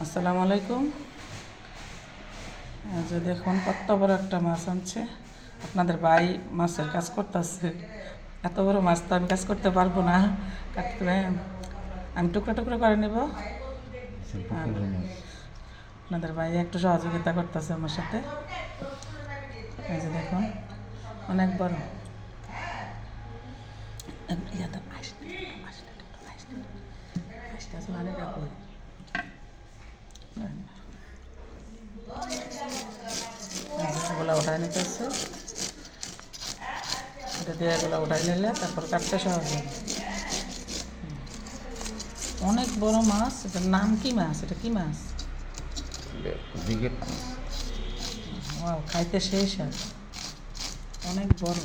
আসসালামু আলাইকুম। এই যে দেখুন কত বড় একটা মাছ আনছে। আপনাদের ভাই মাছের কাজ করতেছে। এত বড় মাছ তো আমি কাজ করতে পারবো না, কাটতে আমি টুকরো টুকরো করে নেব। আর আপনাদের ভাই একটু সহযোগিতা করতেছে আমার সাথে। এই যে দেখুন অনেক বড়। এগুলো উঠায় নিতে হচ্ছে, এটা দিয়ে এগুলো উঠাই নিলে তারপর কাটতে সহজ হবে। অনেক বড় মাছ। এটার নাম কি মাছ? এটা কি মাছ? ব্রিগেড খাইতে শেষ আর অনেক বড়।